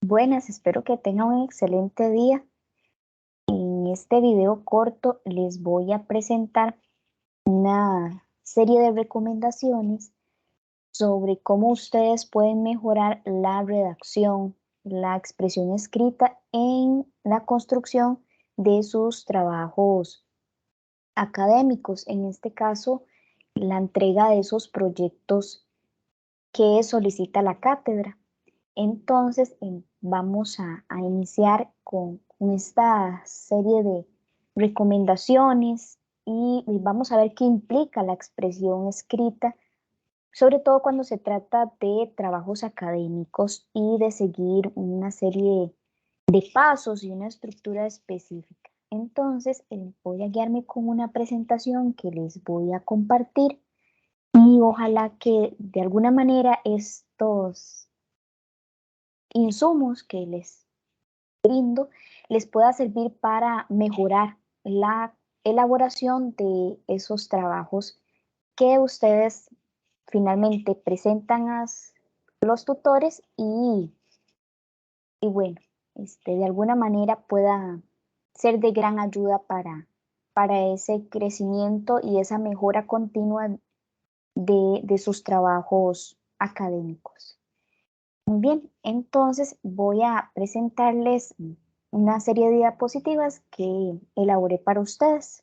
Buenas, espero que tengan un excelente día. En este video corto les voy a presentar una serie de recomendaciones sobre cómo ustedes pueden mejorar la redacción, la expresión escrita en la construcción de sus trabajos académicos. En este caso, la entrega de esos proyectos que solicita la cátedra. Entonces, vamos a iniciar con esta serie de recomendaciones y vamos a ver qué implica la expresión escrita, sobre todo cuando se trata de trabajos académicos y de seguir una serie de pasos y una estructura específica. Entonces, voy a guiarme con una presentación que les voy a compartir y ojalá que de alguna manera estos insumos que les brindo les pueda servir para mejorar la elaboración de esos trabajos que ustedes finalmente presentan a los tutores y bueno, de alguna manera pueda ser de gran ayuda para ese crecimiento y esa mejora continua de sus trabajos académicos. Muy bien, entonces voy a presentarles una serie de diapositivas que elaboré para ustedes.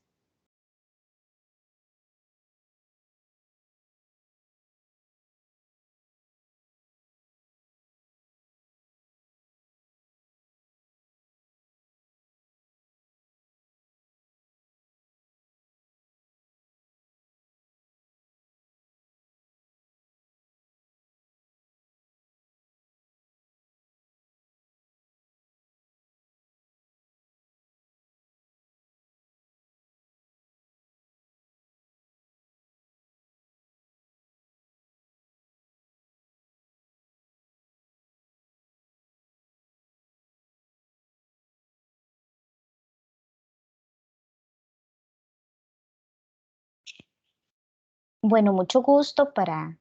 Bueno, mucho gusto para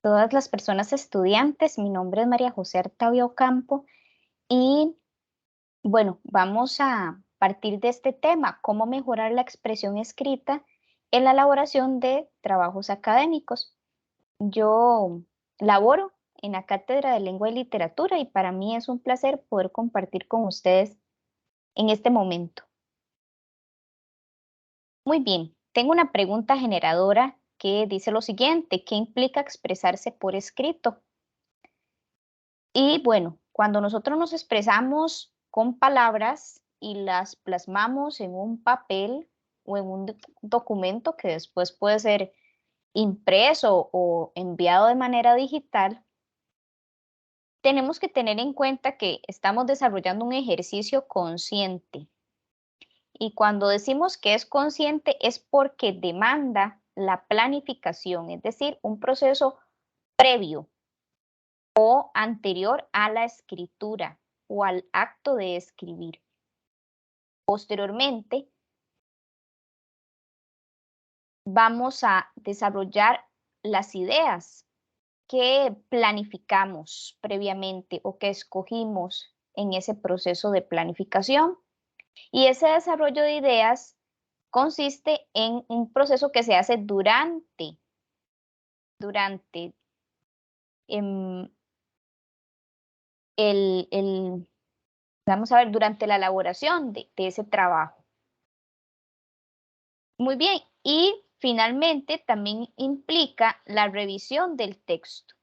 todas las personas estudiantes. Mi nombre es María José Artavio Ocampo y bueno, vamos a partir de este tema, cómo mejorar la expresión escrita en la elaboración de trabajos académicos. Yo laboro en la Cátedra de Lengua y Literatura y para mí es un placer poder compartir con ustedes en este momento. Muy bien, tengo una pregunta generadora que dice lo siguiente: ¿qué implica expresarse por escrito? Y bueno, cuando nosotros nos expresamos con palabras y las plasmamos en un papel o en un documento que después puede ser impreso o enviado de manera digital, tenemos que tener en cuenta que estamos desarrollando un ejercicio consciente. Y cuando decimos que es consciente es porque demanda la planificación, es decir, un proceso previo o anterior a la escritura o al acto de escribir. Posteriormente, vamos a desarrollar las ideas que planificamos previamente o que escogimos en ese proceso de planificación. Y ese desarrollo de ideas consiste en un proceso que se hace durante em, el, vamos a ver, durante la elaboración de ese trabajo. Muy bien, y finalmente también implica la revisión del texto.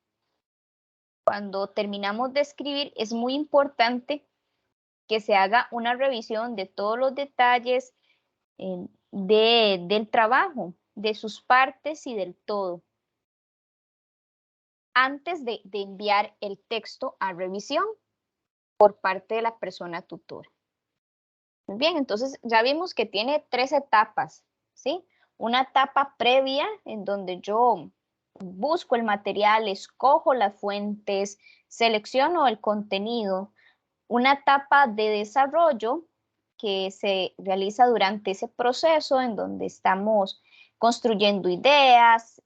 Cuando terminamos de escribir es muy importante que se haga una revisión de todos los detalles del trabajo, de sus partes y del todo, antes de enviar el texto a revisión por parte de la persona tutora. Muy bien, entonces ya vimos que tiene 3 etapas, ¿sí? Una etapa previa en donde yo busco el material, escojo las fuentes, selecciono el contenido. Una etapa de desarrollo que se realiza durante ese proceso en donde estamos construyendo ideas,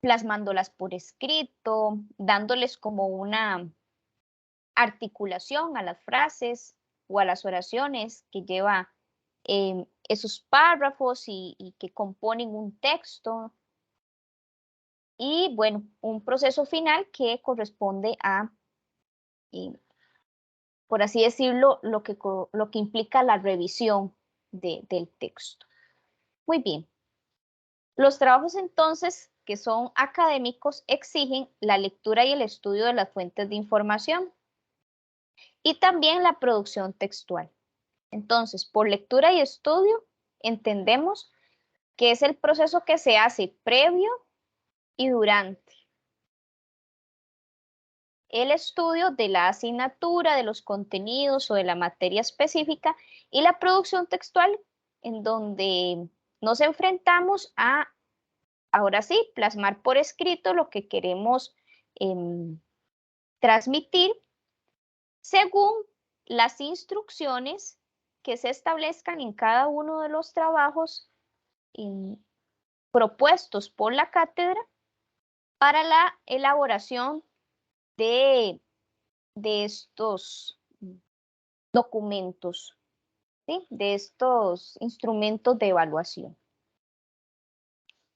plasmándolas por escrito, dándoles como una articulación a las frases o a las oraciones que lleva esos párrafos y que componen un texto. Y bueno, un proceso final que corresponde a, por así decirlo, lo que implica la revisión del texto. Muy bien. Los trabajos entonces que son académicos exigen la lectura y el estudio de las fuentes de información y también la producción textual. Entonces, por lectura y estudio entendemos que es el proceso que se hace previo y durante el estudio de la asignatura, de los contenidos o de la materia específica, y la producción textual, en donde nos enfrentamos a, ahora sí, plasmar por escrito lo que queremos transmitir según las instrucciones que se establezcan en cada uno de los trabajos propuestos por la cátedra para la elaboración de estos documentos, ¿sí? De estos instrumentos de evaluación.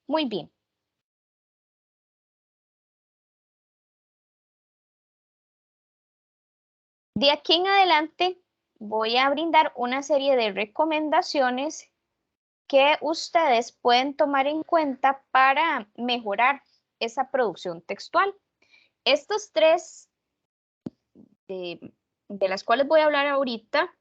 Muy bien. De aquí en adelante voy a brindar una serie de recomendaciones que ustedes pueden tomar en cuenta para mejorar esa producción textual. Estos tres de las cuales voy a hablar ahorita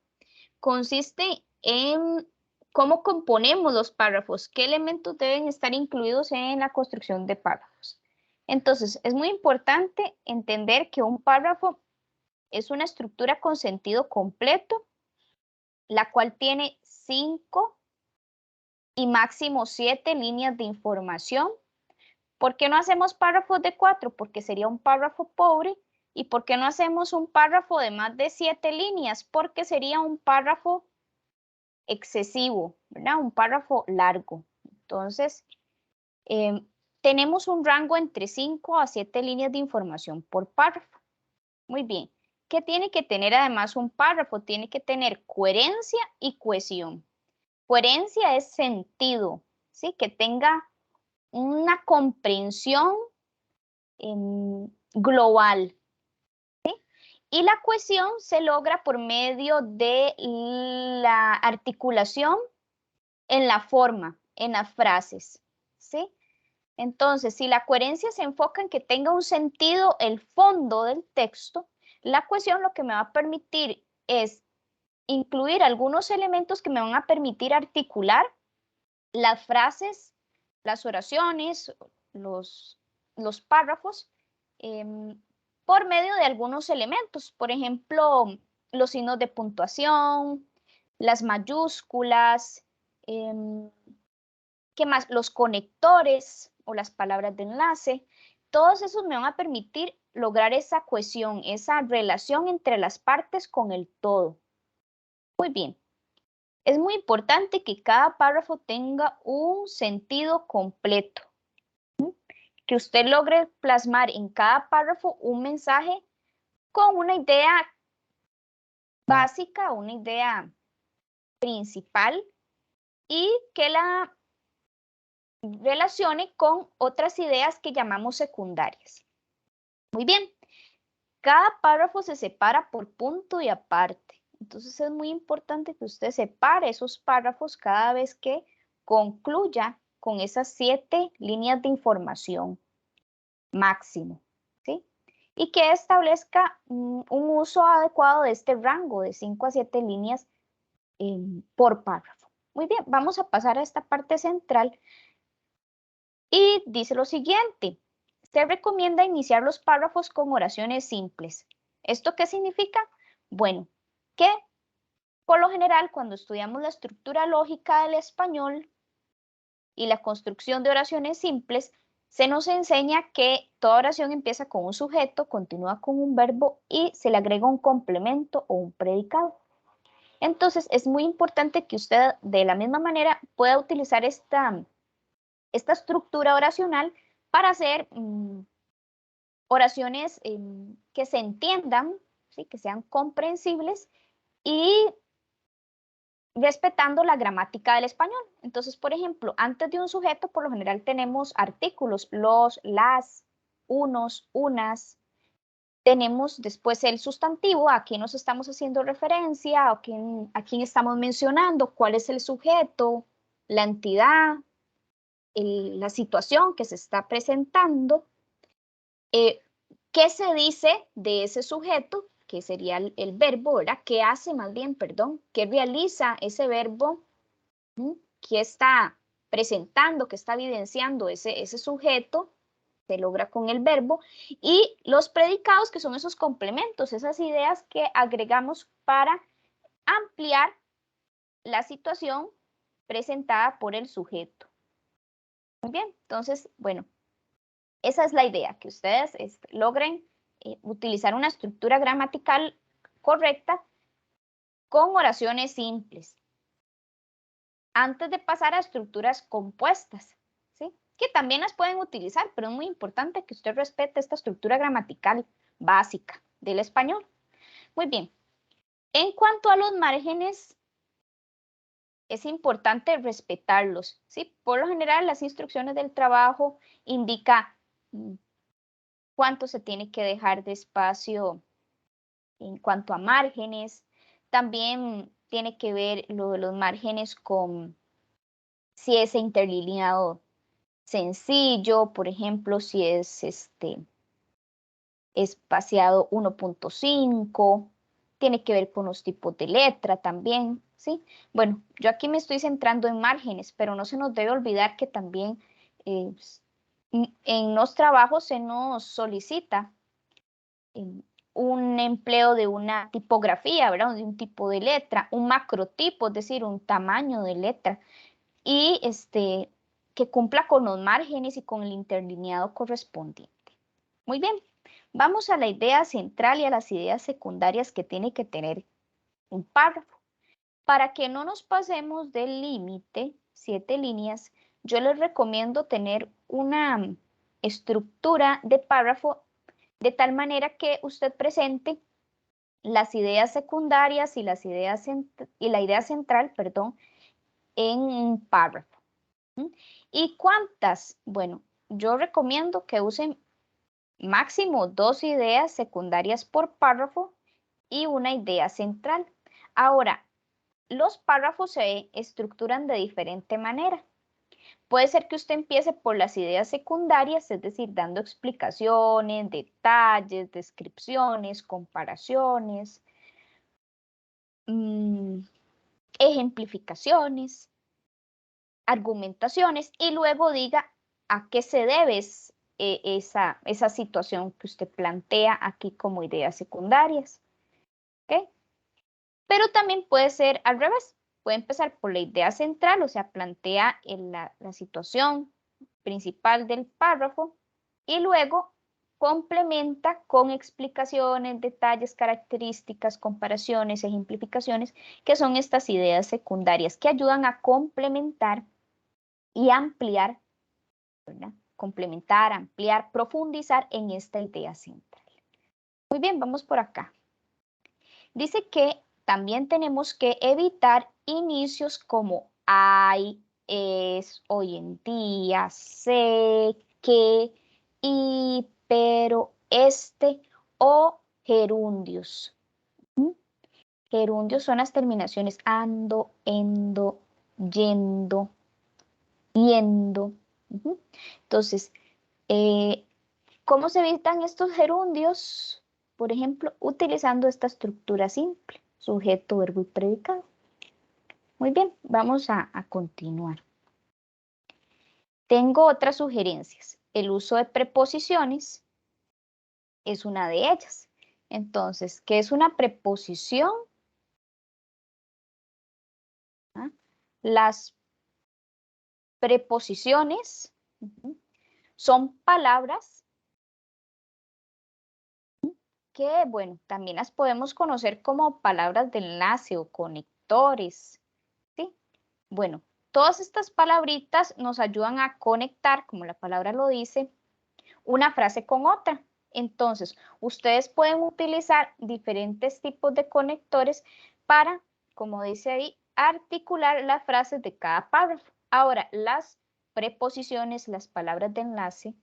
consisten en cómo componemos los párrafos, qué elementos deben estar incluidos en la construcción de párrafos. Entonces, es muy importante entender que un párrafo es una estructura con sentido completo, la cual tiene 5 y máximo 7 líneas de información. ¿Por qué no hacemos párrafos de 4? Porque sería un párrafo pobre. ¿Y por qué no hacemos un párrafo de más de 7 líneas? Porque sería un párrafo excesivo, ¿verdad? Un párrafo largo. Entonces, tenemos un rango entre 5 a 7 líneas de información por párrafo. Muy bien. ¿Qué tiene que tener además un párrafo? Tiene que tener coherencia y cohesión. Coherencia es sentido, ¿sí? Que tenga una comprensión global. ¿Sí? Y la cohesión se logra por medio de la articulación en la forma, en las frases. ¿Sí? Entonces, si la coherencia se enfoca en que tenga un sentido el fondo del texto, la cohesión lo que me va a permitir es incluir algunos elementos que me van a permitir articular las frases, las oraciones, los párrafos, por medio de algunos elementos. Por ejemplo, los signos de puntuación, las mayúsculas, ¿qué más? Los conectores o las palabras de enlace. Todos esos me van a permitir lograr esa cohesión, esa relación entre las partes con el todo. Muy bien. Es muy importante que cada párrafo tenga un sentido completo. Que usted logre plasmar en cada párrafo un mensaje con una idea básica, una idea principal y que la relacione con otras ideas que llamamos secundarias. Muy bien, cada párrafo se separa por punto y aparte. Entonces es muy importante que usted separe esos párrafos cada vez que concluya con esas 7 líneas de información máximo, ¿sí? Y que establezca un uso adecuado de este rango de 5 a 7 líneas por párrafo. Muy bien, vamos a pasar a esta parte central y dice lo siguiente. Se recomienda iniciar los párrafos con oraciones simples. ¿Esto qué significa? Bueno, que por lo general cuando estudiamos la estructura lógica del español y la construcción de oraciones simples, se nos enseña que toda oración empieza con un sujeto, continúa con un verbo y se le agrega un complemento o un predicado. Entonces, es muy importante que usted de la misma manera pueda utilizar esta estructura oracional para hacer oraciones que se entiendan ¿sí? Que sean comprensibles y respetando la gramática del español. Entonces, por ejemplo, antes de un sujeto, por lo general tenemos artículos, los, las, unos, unas. Tenemos después el sustantivo, a quién nos estamos haciendo referencia, a quién estamos mencionando, cuál es el sujeto, la entidad, la situación que se está presentando, qué se dice de ese sujeto, que sería el verbo, ¿verdad? ¿Qué hace más bien, perdón? ¿Qué realiza ese verbo? ¿Qué está presentando, qué está evidenciando ese sujeto? Se logra con el verbo. Y los predicados, que son esos complementos, esas ideas que agregamos para ampliar la situación presentada por el sujeto. Muy bien, entonces, bueno, esa es la idea, que ustedes logren utilizar una estructura gramatical correcta con oraciones simples, antes de pasar a estructuras compuestas, ¿sí? Que también las pueden utilizar, pero es muy importante que usted respete esta estructura gramatical básica del español. Muy bien. En cuanto a los márgenes, es importante respetarlos, ¿sí? Por lo general, las instrucciones del trabajo indican cuánto se tiene que dejar de espacio en cuanto a márgenes. También tiene que ver lo de los márgenes con si es interlineado sencillo, por ejemplo, si es espaciado 1.5, tiene que ver con los tipos de letra también, ¿sí? Bueno, yo aquí me estoy centrando en márgenes, pero no se nos debe olvidar que también en los trabajos se nos solicita un empleo de una tipografía, ¿verdad? De un tipo de letra, un macrotipo, es decir, un tamaño de letra, y que cumpla con los márgenes y con el interlineado correspondiente. Muy bien, vamos a la idea central y a las ideas secundarias que tiene que tener un párrafo. Para que no nos pasemos del límite, 7 líneas, yo les recomiendo tener una estructura de párrafo de tal manera que usted presente las ideas secundarias y la idea central, perdón, en un párrafo. ¿Y cuántas? Bueno, yo recomiendo que usen máximo 2 ideas secundarias por párrafo y una idea central. Ahora, los párrafos se estructuran de diferente manera. Puede ser que usted empiece por las ideas secundarias, es decir, dando explicaciones, detalles, descripciones, comparaciones, ejemplificaciones, argumentaciones, y luego diga a qué se debe esa situación que usted plantea aquí como ideas secundarias. ¿Okay? Pero también puede ser al revés. Puede empezar por la idea central, o sea, plantea la situación principal del párrafo y luego complementa con explicaciones, detalles, características, comparaciones, ejemplificaciones, que son estas ideas secundarias que ayudan a complementar y ampliar, ¿verdad? Complementar, ampliar, profundizar en esta idea central. Muy bien, vamos por acá. Dice que también tenemos que evitar inicios como hay, es, hoy en día, sé, que, y, pero, o gerundios. Gerundios son las terminaciones ando, endo, yendo, yendo. Entonces, ¿cómo se evitan estos gerundios? Por ejemplo, utilizando esta estructura simple, sujeto, verbo y predicado. Muy bien, vamos a continuar. Tengo otras sugerencias. El uso de preposiciones es una de ellas. Entonces, ¿qué es una preposición? ¿Ah? Las preposiciones son palabras que, bueno, también las podemos conocer como palabras de enlace o conectores, ¿sí? Bueno, todas estas palabritas nos ayudan a conectar, como la palabra lo dice, una frase con otra. Entonces, ustedes pueden utilizar diferentes tipos de conectores para, como dice ahí, articular las frases de cada párrafo. Ahora, las preposiciones, las palabras de enlace,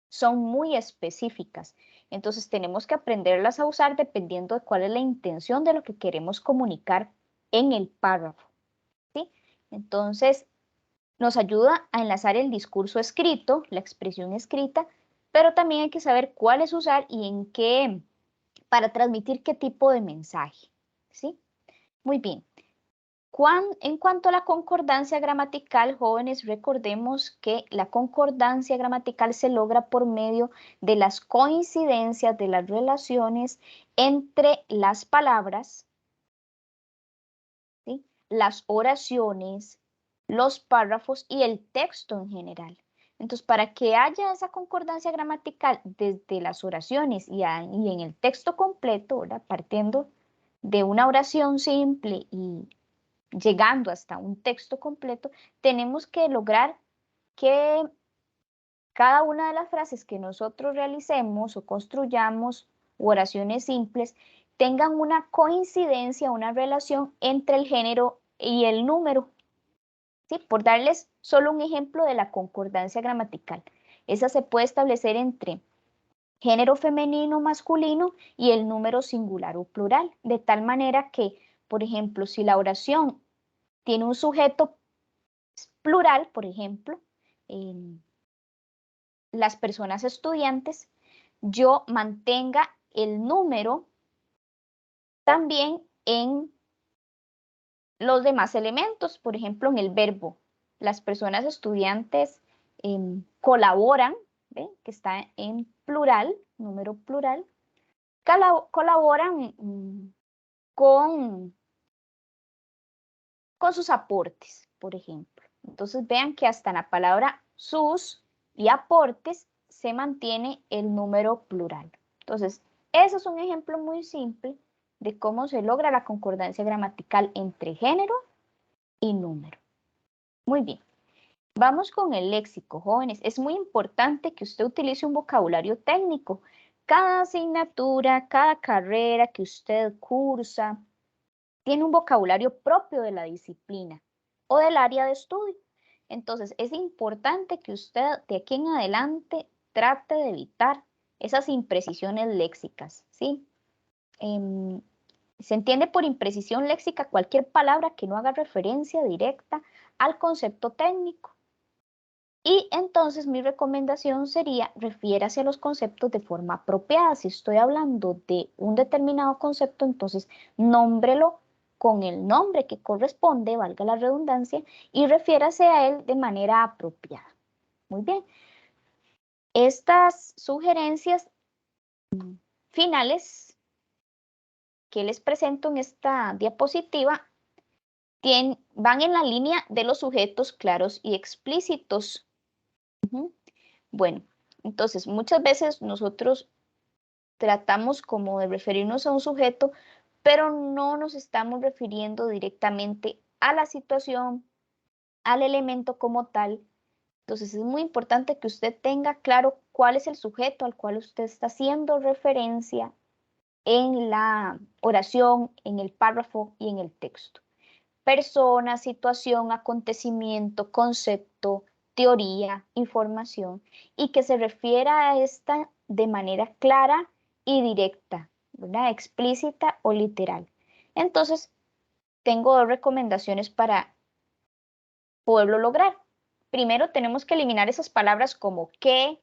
son muy específicas. Entonces, tenemos que aprenderlas a usar dependiendo de cuál es la intención de lo que queremos comunicar en el párrafo, ¿sí? Entonces, nos ayuda a enlazar el discurso escrito, la expresión escrita, pero también hay que saber cuáles usar y en qué, para transmitir qué tipo de mensaje, ¿sí? Muy bien. En cuanto a la concordancia gramatical, jóvenes, recordemos que la concordancia gramatical se logra por medio de las coincidencias de las relaciones entre las palabras, ¿sí?, las oraciones, los párrafos y el texto en general. Entonces, para que haya esa concordancia gramatical desde las oraciones y en el texto completo, ¿verdad?, partiendo de una oración simple y llegando hasta un texto completo, tenemos que lograr que cada una de las frases que nosotros realicemos o construyamos, u oraciones simples, tengan una coincidencia, una relación entre el género y el número. ¿Sí? Por darles solo un ejemplo de la concordancia gramatical. Esa se puede establecer entre género femenino, masculino y el número singular o plural, de tal manera que, por ejemplo, si la oración tiene un sujeto plural, por ejemplo, las personas estudiantes, yo mantenga el número también en los demás elementos, por ejemplo, en el verbo. Las personas estudiantes colaboran, ¿ve?, que está en plural, número plural, colaboran con sus aportes, por ejemplo. Entonces vean que hasta en la palabra sus y aportes se mantiene el número plural. Entonces, eso es un ejemplo muy simple de cómo se logra la concordancia gramatical entre género y número. Muy bien. Vamos con el léxico, jóvenes. Es muy importante que usted utilice un vocabulario técnico. Cada asignatura, cada carrera que usted cursa, tiene un vocabulario propio de la disciplina o del área de estudio. Entonces, es importante que usted de aquí en adelante trate de evitar esas imprecisiones léxicas, ¿sí? Se entiende por imprecisión léxica cualquier palabra que no haga referencia directa al concepto técnico. Y entonces mi recomendación sería, refiérase a los conceptos de forma apropiada. Si estoy hablando de un determinado concepto, entonces nómbrelo con el nombre que corresponde, valga la redundancia, y refiérase a él de manera apropiada. Muy bien. Estas sugerencias finales que les presento en esta diapositiva van en la línea de los sujetos claros y explícitos. Bueno, entonces muchas veces nosotros tratamos como de referirnos a un sujeto, pero no nos estamos refiriendo directamente a la situación, al elemento como tal. Entonces es muy importante que usted tenga claro cuál es el sujeto al cual usted está haciendo referencia en la oración, en el párrafo y en el texto. Persona, situación, acontecimiento, concepto, teoría, información, y que se refiera a esta de manera clara y directa, ¿verdad?, explícita o literal. Entonces, tengo dos recomendaciones para poderlo lograr. Primero, tenemos que eliminar esas palabras como qué,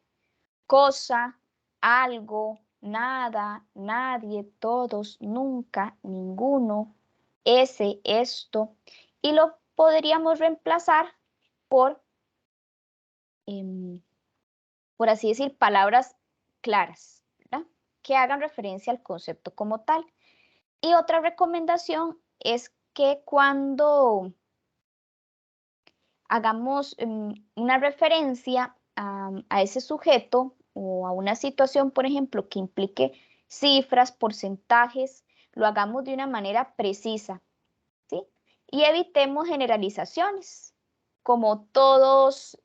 cosa, algo, nada, nadie, todos, nunca, ninguno, ese, esto, y lo podríamos reemplazar por, por así decir, palabras claras, ¿verdad?, que hagan referencia al concepto como tal. Y otra recomendación es que cuando hagamos una referencia a ese sujeto o a una situación, por ejemplo, que implique cifras, porcentajes, lo hagamos de una manera precisa, ¿sí? Y evitemos generalizaciones, como todos,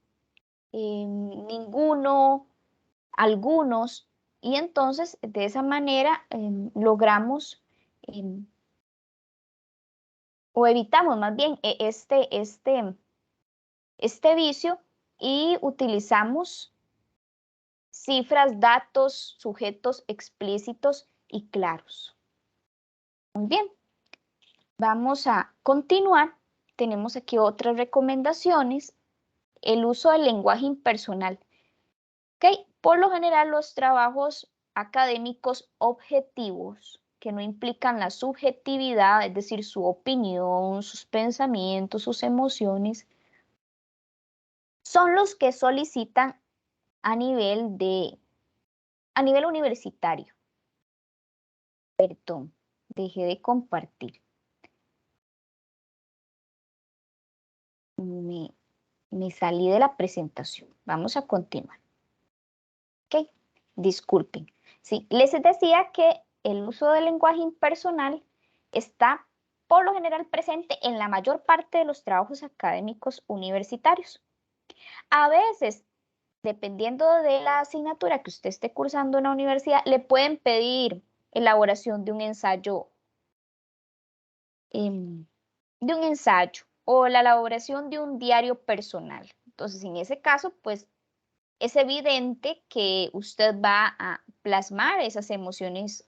ninguno, algunos, Y entonces, de esa manera, logramos o evitamos más bien este vicio y utilizamos cifras, datos, sujetos explícitos y claros. Muy bien, vamos a continuar. Tenemos aquí otras recomendaciones. El uso del lenguaje impersonal. ¿Okay? Por lo general, los trabajos académicos objetivos que no implican la subjetividad, es decir, su opinión, sus pensamientos, sus emociones, son los que solicitan a nivel universitario. Perdón, dejé de compartir. Me salí de la presentación. Vamos a continuar. Ok, disculpen. Sí, les decía que el uso del lenguaje impersonal está por lo general presente en la mayor parte de los trabajos académicos universitarios. A veces, dependiendo de la asignatura que usted esté cursando en la universidad, le pueden pedir elaboración de un ensayo, o la elaboración de un diario personal. Entonces, en ese caso, pues es evidente que usted va a plasmar esas emociones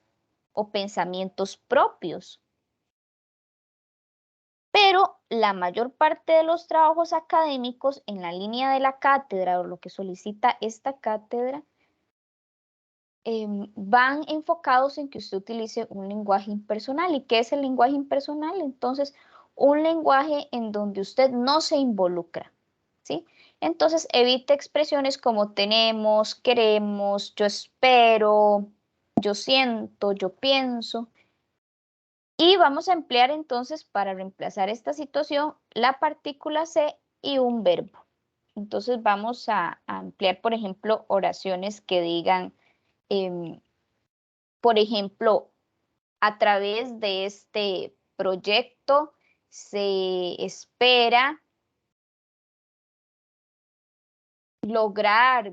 o pensamientos propios. Pero la mayor parte de los trabajos académicos en la línea de la cátedra o lo que solicita esta cátedra van enfocados en que usted utilice un lenguaje impersonal. ¿Y qué es el lenguaje impersonal? Entonces, un lenguaje en donde usted no se involucra, ¿sí? Entonces, evite expresiones como tenemos, queremos, yo espero, yo siento, yo pienso. Y vamos a emplear entonces para reemplazar esta situación la partícula C y un verbo. Entonces vamos a emplear, por ejemplo, oraciones que digan, por ejemplo, a través de este proyecto se espera lograr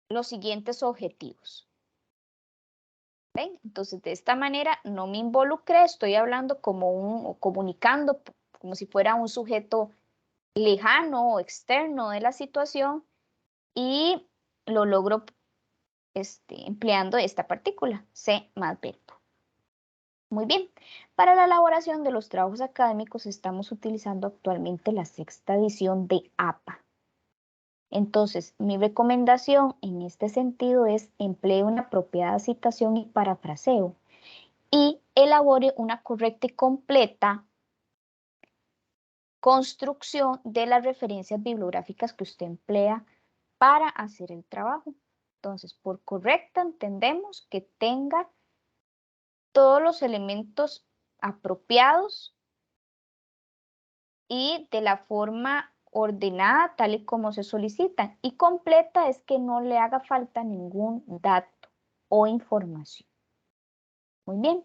los siguientes objetivos. ¿Ven? Entonces, de esta manera no me involucré, estoy hablando o comunicando como si fuera un sujeto lejano o externo de la situación y lo logro empleando esta partícula, C más verbo. Muy bien, para la elaboración de los trabajos académicos estamos utilizando actualmente la 6ª edición de APA. Entonces, mi recomendación en este sentido es emplee una apropiada citación y parafraseo y elabore una correcta y completa construcción de las referencias bibliográficas que usted emplea para hacer el trabajo. Entonces, por correcta entendemos que tenga todos los elementos apropiados y de la forma ordenada tal y como se solicitan. Y completa es que no le haga falta ningún dato o información. Muy bien.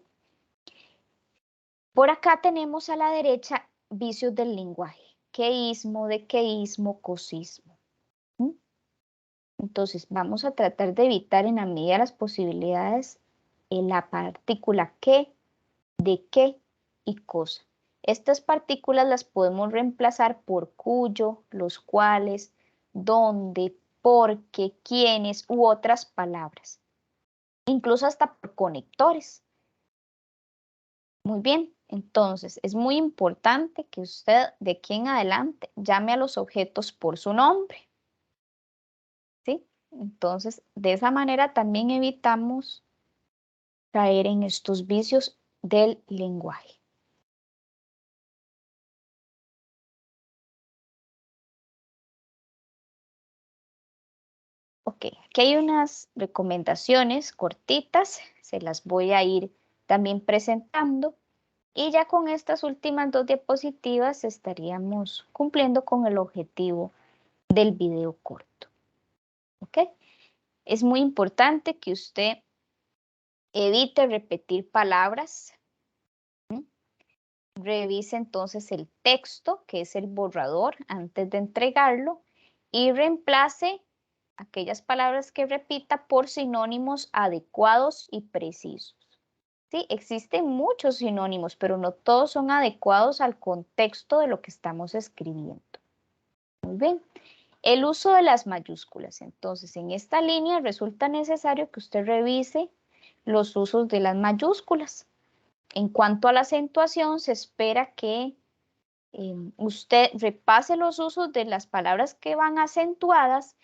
Por acá tenemos a la derecha vicios del lenguaje. Queísmo, dequeísmo, cosismo. Entonces vamos a tratar de evitar en la medida de las posibilidades la partícula que, de qué y cosa. Estas partículas las podemos reemplazar por cuyo, los cuales, donde, porque, quiénes u otras palabras. Incluso hasta por conectores. Muy bien, entonces es muy importante que usted de aquí en adelante llame a los objetos por su nombre. ¿Sí? Entonces, de esa manera también evitamos caer en estos vicios del lenguaje. Ok, aquí hay unas recomendaciones cortitas, se las voy a ir también presentando y ya con estas últimas 2 diapositivas estaríamos cumpliendo con el objetivo del video corto. Ok, es muy importante que usted evite repetir palabras. Revise entonces el texto, que es el borrador, antes de entregarlo y reemplace aquellas palabras que repita por sinónimos adecuados y precisos. Sí, existen muchos sinónimos, pero no todos son adecuados al contexto de lo que estamos escribiendo. Muy bien. El uso de las mayúsculas. Entonces, en esta línea resulta necesario que usted revise los usos de las mayúsculas. En cuanto a la acentuación, se espera que usted repase los usos de las palabras que van acentuadas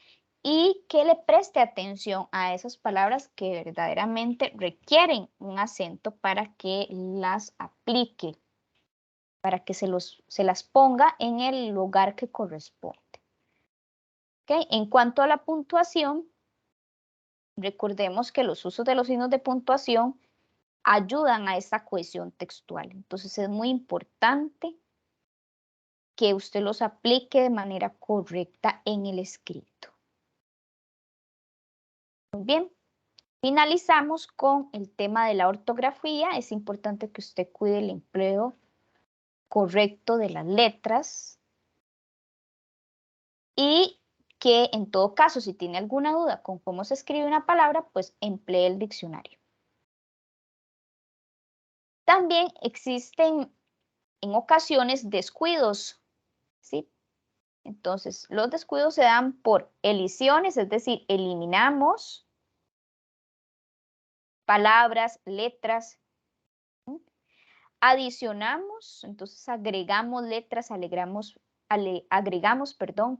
y que le preste atención a esas palabras que verdaderamente requieren un acento para que las aplique, para que se las ponga en el lugar que corresponde. ¿Okay? En cuanto a la puntuación, recordemos que los usos de los signos de puntuación ayudan a esta cohesión textual. Entonces es muy importante que usted los aplique de manera correcta en el escrito. Muy bien. Finalizamos con el tema de la ortografía. Es importante que usted cuide el empleo correcto de las letras y que en todo caso, si tiene alguna duda con cómo se escribe una palabra, pues emplee el diccionario. También existen en ocasiones descuidos, ¿sí? Entonces, los descuidos se dan por elisiones, es decir, eliminamos palabras, letras, adicionamos, entonces agregamos letras, agregamos,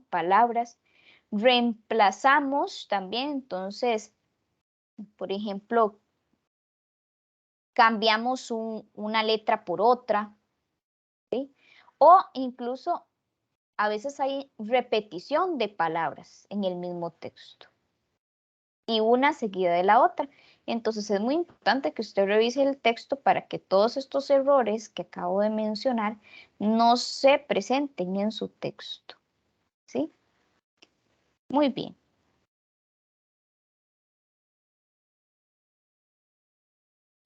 palabras, reemplazamos también, entonces, por ejemplo, cambiamos una letra por otra, ¿sí? O incluso a veces hay repetición de palabras en el mismo texto y una seguida de la otra. Entonces es muy importante que usted revise el texto para que todos estos errores que acabo de mencionar no se presenten en su texto. ¿Sí? Muy bien.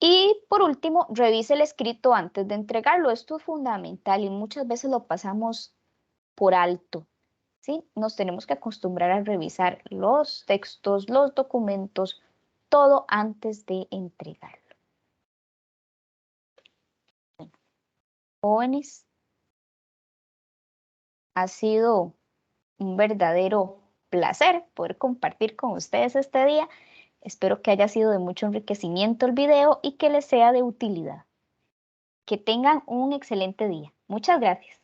Y por último, revise el escrito antes de entregarlo. Esto es fundamental y muchas veces lo pasamos por alto. ¿Sí? Nos tenemos que acostumbrar a revisar los textos, los documentos, todo antes de entregarlo. Jóvenes, ha sido un verdadero placer poder compartir con ustedes este día. Espero que haya sido de mucho enriquecimiento el video y que les sea de utilidad. Que tengan un excelente día. Muchas gracias.